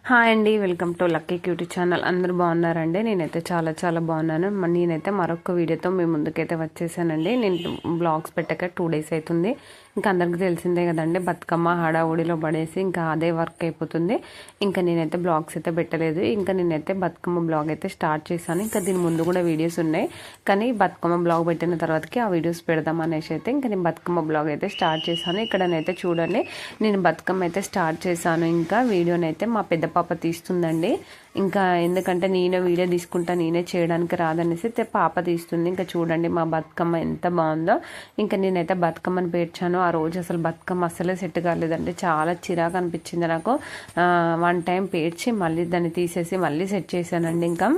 Hi అండి, welcome to Lucky Cutie channel. అందరూ బాగున్నారండి? నేనైతే చాలా చాలా బాగున్నాను. నేనైతే మరొక వీడియోతో మీ ముందుకైతే వచ్చేసానండి. నేను బ్లాగ్స్ పెట్టాక 2 days అవుతుంది. ఇంకా అందరికీ తెలిసిందే కదండి, బతుకమ్మ హడావుడిలో పడేసి ఇంకా అదే వర్క్ అయిపోతుంది. ఇంకా నేనైతే బ్లాగ్స్ అయితే పెట్టలేదు. ఇంకా నేనైతే బతుకమ్మ బ్లాగ్ అయితే స్టార్ట్ చేశాను. ఇంకా దీని ముందు కూడా వీడియోస్ ఉన్నాయి, కానీ బతుకమ్మ బ్లాగ్ పెట్టిన తర్వాతకి ఆ వీడియోస్ పెడదాం అనేసి అయితే ఇంకా నేను బతుకమ్మ బ్లాగ్ అయితే స్టార్ట్ చేశాను. ఇక్కడనైతే చూడండి, నేను బతుకమ్మ అయితే స్టార్ట్ చేశాను. ఇంకా వీడియోనైతే మా పెద్ద పాప తీస్తుందండి. ఇంకా ఎందుకంటే నేనే వీడియో తీసుకుంటా, నేనే చేయడానికి రాదనేసి పాప తీస్తుంది. ఇంకా చూడండి మా బతుకమ్మ ఎంత బాగుందో. ఇంకా నేనైతే బతుకమ్మని పేర్చాను. ఆ రోజు అసలు బతుకమ్మ అసలే సెట్ కాలేదండి, చాలా చిరాకు అనిపించింది నాకు. 1 time పేర్చి మళ్ళీ దాన్ని తీసేసి మళ్ళీ సెట్ చేశానండి. ఇంకా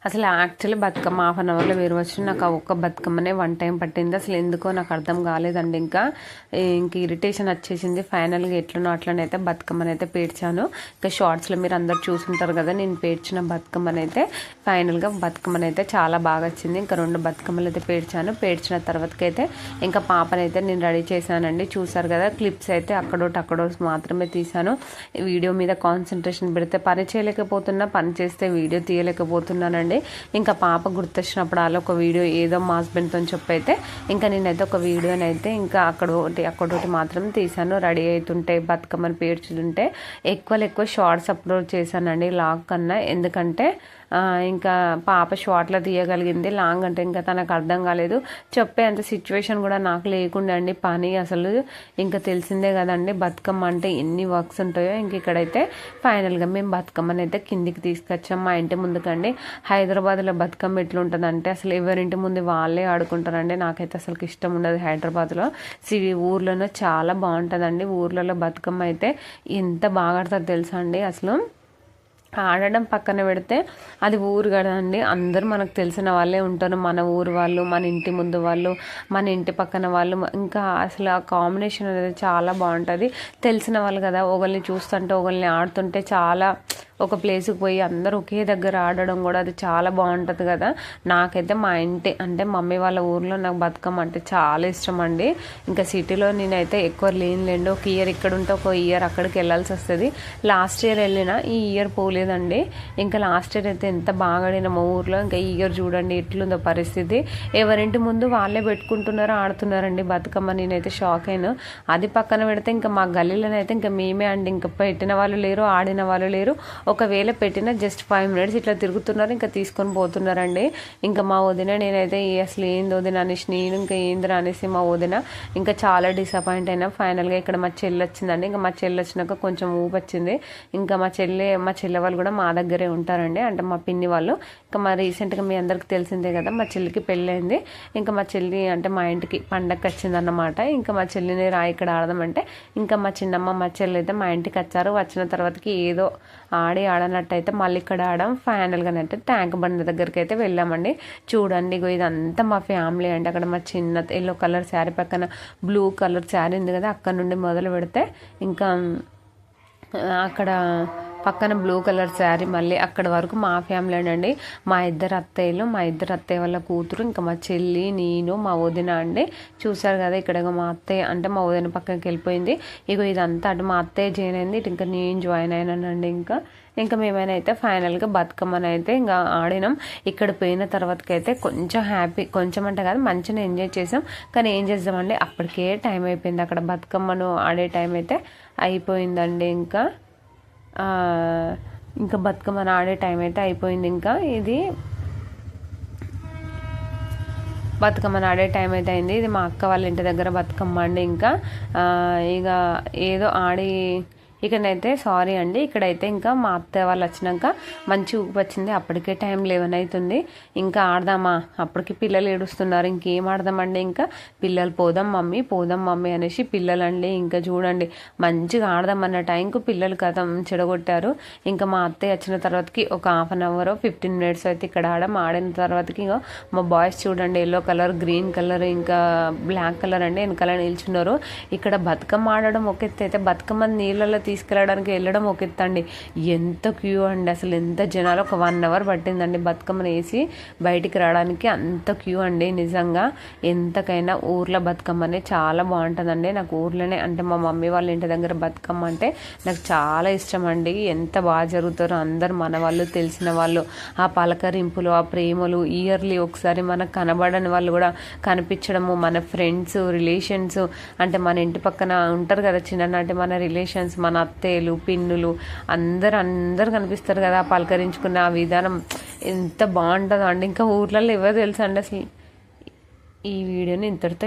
అసలు యాక్చువల్లీ బతుకమ్మ 1/2 hourలో వేరవచ్చు. నాకు ఆ ఒక్క బతుకమ్మనే 1 time పట్టింది. అసలు ఎందుకో నాకు అర్థం కాలేదండి. ఇంకా ఇరిటేషన్ వచ్చేసింది. ఫైనల్గా ఎట్లనో అట్లనైతే బతుకమ్మనైతే పేర్చాను. ఇంకా షార్ట్స్లో మీరు అందరు చూసుంటారు కదా, నేను పేర్చిన బతుకమ్మనైతే ఫైనల్గా బతుకమ్మనైతే చాలా బాగా వచ్చింది. ఇంకా 2 బతుకమ్మలు అయితే పేర్చాను. పేర్చిన తర్వాతకైతే ఇంకా పాపనైతే నేను రెడీ చేశానండి. చూసారు కదా, క్లిప్స్ అయితే అక్కడోటి మాత్రమే తీశాను. వీడియో మీద కాన్సన్ట్రేషన్ పెడితే పని చేయలేకపోతున్నా, పని చేస్తే వీడియో తీయలేకపోతున్నానండి. ఇంకా పాప గుర్తొచ్చినప్పుడు అలా ఒక వీడియో ఏదో మా హస్బెండ్తో చెప్పైతే ఇంకా నేనైతే ఒక వీడియోనైతే ఇంకా అక్కడోటి మాత్రం తీసాను. రెడీ అవుతుంటే బతుకమ్మని పేర్చుతుంటే ఎక్కువ షార్ట్స్ అప్లోడ్ చేశానండి లాగ్ కన్నా. ఎందుకంటే ఇంకా పాప షార్ట్లో తీయగలిగింది, లాంగ్ అంటే ఇంకా తనకు అర్థం కాలేదు. చెప్పే అంత సిచ్యువేషన్ కూడా నాకు లేకుండా అండి. పని అసలు ఇంకా తెలిసిందే కదండి, బతుకమ్మ అంటే ఎన్ని వర్క్స్ ఉంటాయో. ఇంక ఇక్కడైతే ఫైనల్గా మేము బతుకమ్మని అయితే కిందికి తీసుకొచ్చాం మా ఇంటి ముందుకండి. హైదరాబాద్లో బతుకమ్మ ఎట్లుంటుందంటే అసలు ఎవరింటి ముందు వాళ్ళే ఆడుకుంటారండి. నాకైతే అసలు ఇష్టం ఉండదు హైదరాబాద్లో. ఊర్లోనే చాలా బాగుంటుందండి. ఊర్లలో బతుకమ్మ అయితే ఎంత బాగా ఆడతారు తెలుసా అండి. అసలు ఆడడం పక్కన పెడితే అది ఊరు కదండి, అందరూ మనకు తెలిసిన వాళ్ళే ఉంటారు. మన ఊరు వాళ్ళు, మన ఇంటి ముందు వాళ్ళు, మన ఇంటి పక్కన వాళ్ళు. ఇంకా అసలు ఆ కాంబినేషన్ అనేది చాలా బాగుంటుంది. తెలిసిన వాళ్ళు కదా, ఒకరిని చూస్తుంటే ఒకరిని ఆడుతుంటే చాలా ఒక ప్లేస్కి పోయి అందరూ ఒకే దగ్గర ఆడడం కూడా అది చాలా బాగుంటుంది కదా. నాకైతే మా ఇంటి అంటే మమ్మీ వాళ్ళ ఊర్లో నాకు బతుకమ్మ అంటే చాలా ఇష్టం అండి. ఇంకా సిటీలో నేనైతే ఎక్కువ లేనులేండి. ఒక ఇయర్ ఇక్కడ ఉంటే ఒక ఇయర్ అక్కడికి వెళ్ళాల్సి వస్తుంది. లాస్ట్ ఇయర్ వెళ్ళినా, ఈ ఇయర్ పోలేదండి. ఇంకా లాస్ట్ ఇయర్ అయితే ఎంత బాగా ఆడిన మా ఊర్లో. ఇంకా ఈ ఇయర్ చూడండి ఎట్లుందో పరిస్థితి. ఎవరింటి ముందు వాళ్ళే పెట్టుకుంటున్నారో ఆడుతున్నారండి బతుకమ్మ. నేనైతే షాక్ అయినా. అది పక్కన పెడితే ఇంకా మా గల్లీలోనైతే ఇంకా మేమే అండి, ఇంకా పెట్టిన వాళ్ళు లేరు, ఆడిన వాళ్ళు లేరు. ఒకవేళ పెట్టిన జస్ట్ 5 minutes ఇట్లా తిరుగుతున్నారు, ఇంకా తీసుకొని పోతున్నారండి. ఇంకా మా వదిన నేనైతే అసలు ఏంది వదిన అనేసి నేను ఇంకా ఏందిరా అనేసి మా వదిన ఇంకా చాలా డిసప్పాయింట్ అయినా. ఫైనల్గా ఇక్కడ మా చెల్లి వచ్చిందండి. ఇంకా మా చెల్లి వచ్చినాక కొంచెం ఊపి వచ్చింది. ఇంకా మా చెల్లె వాళ్ళు కూడా మా దగ్గరే ఉంటారండి, అంటే మా పిన్ని వాళ్ళు. ఇంకా మా రీసెంట్గా మీ అందరికి తెలిసిందే కదా, మా చెల్లికి పెళ్ళైంది. ఇంకా మా చెల్లి అంటే మా ఇంటికి పండగకి వచ్చిందన్నమాట. ఇంకా మా చెల్లిని రా ఇక్కడ ఆడదామంటే ఇంకా మా చిన్నమ్మ మా చెల్లి అయితే మా ఇంటికి వచ్చారు. వచ్చిన తర్వాతకి ఏదో ఆడనట్టయితే మళ్ళీ ఇక్కడ ఆడడం. ఫైనల్గానైతే ట్యాంక్ బండ్ దగ్గరికి అయితే వెళ్ళామండి. చూడండి ఇదంతా మా ఫ్యామిలీ అండి. అక్కడ మా చిన్న ఎల్లో కలర్ శారీ పక్కన బ్లూ కలర్ శారీ ఉంది కదా, అక్కడ నుండి మొదలు పెడితే ఇంకా అక్కడ పక్కన బ్లూ కలర్ శారీ మళ్ళీ అక్కడ వరకు మా ఫ్యామిలీ అండి. మా ఇద్దరు అత్తయ్య వాళ్ళ కూతురు, ఇంకా మా చెల్లి, నేను, మా వదిన అండి. చూసారు కదా ఇక్కడ మా అత్తయ్య అంటే మా వదిన పక్కకి వెళ్ళిపోయింది. ఇదంతా అటు మా అత్తయ్య జాయిన్ అయింది, ఇటు ఇంకా నేను జాయిన్ అయినానండి. ఇంకా మేమైనా అయితే ఫైనల్గా బతుకమ్మని అయితే ఇంకా ఆడినాం. ఇక్కడ పోయిన తర్వాతకైతే కొంచెం హ్యాపీ, కొంచెం అంటే కాదు మంచిగా ఎంజాయ్ చేసాం. కానీ ఏం చేద్దామండి, అప్పటికే టైం అయిపోయింది. అక్కడ బతుకమ్మను ఆడే టైం అయితే అయిపోయిందండి. ఇంకా బతుకమ్మను ఆడే టైం అయితే అయిపోయింది. ఇంకా ఇది బతుకమ్మను ఆడే టైం అయితే అయింది. ఇది మా అక్క వాళ్ళ ఇంటి దగ్గర బతుకమ్మ అండి. ఇంకా ఇక ఏదో ఆడి ఇక్కడైతే సారీ అండి, ఇక్కడైతే ఇంకా మా అత్తయ్య వాళ్ళు వచ్చినాక మంచి ఊపి వచ్చింది. అప్పటికే టైం 11 అవుతుంది. ఇంకా ఆడదామా, అప్పటికి పిల్లలు ఏడుస్తున్నారు. ఇంకేం ఆడదామండి, ఇంకా పిల్లలు పోదాం మమ్మీ అనేసి పిల్లలండి. ఇంకా చూడండి మంచిగా ఆడదామన్న టైంకు పిల్లలు కథం చెడగొట్టారు. ఇంకా మా అత్తయ్య వచ్చిన తర్వాతకి ఒక 1/2 hour 15 minutes అయితే ఇక్కడ ఆడిన తర్వాతకి ఇంకా మా బాయ్స్ చూడండి ఎల్లో కలర్, గ్రీన్ కలర్, ఇంకా బ్లాక్ కలర్ అండి వెనకాల నిల్చున్నారు. ఇక్కడ బతుకమ్మ ఆడడం ఒక ఎత్తు అయితే బతుకమ్మ నీళ్ళలో తీసుకెళ్ళడానికి వెళ్ళడం ఒక ఎత్తండి. ఎంత క్యూ అండి, అసలు ఎంత జనాలు. ఒక 1 అవర్ పట్టిందండి బతుకమ్మను వేసి బయటికి రావడానికి. అంత క్యూ అండి. నిజంగా ఎంతకైనా ఊర్లో బతుకమ్మనే చాలా బాగుంటుందండి. నాకు ఊర్లోనే అంటే మా మమ్మీ వాళ్ళ ఇంటి దగ్గర బతుకమ్మ అంటే నాకు చాలా ఇష్టం అండి. ఎంత బాగా జరుగుతారో అందరు మన వాళ్ళు, తెలిసిన వాళ్ళు, ఆ పలకరింపులు, ఆ ప్రేమలు, ఇయర్లీ ఒకసారి మనకు కనబడని వాళ్ళు కూడా కనిపించడము, మన ఫ్రెండ్స్, రిలేషన్స్, అంటే మన ఇంటి పక్కన ఉంటారు కదా చిన్ననాటి మన రిలేషన్స్, మన అత్తయ్యలు, పిన్నులు, అందరు కనిపిస్తారు కదా. పలకరించుకున్న ఆ విధానం ఎంత బాగుంటుందో అండి. ఇంకా ఊర్లలో ఎవరు తెలుసా అండి అసలు. ఈ వీడియోని ఇంతటితో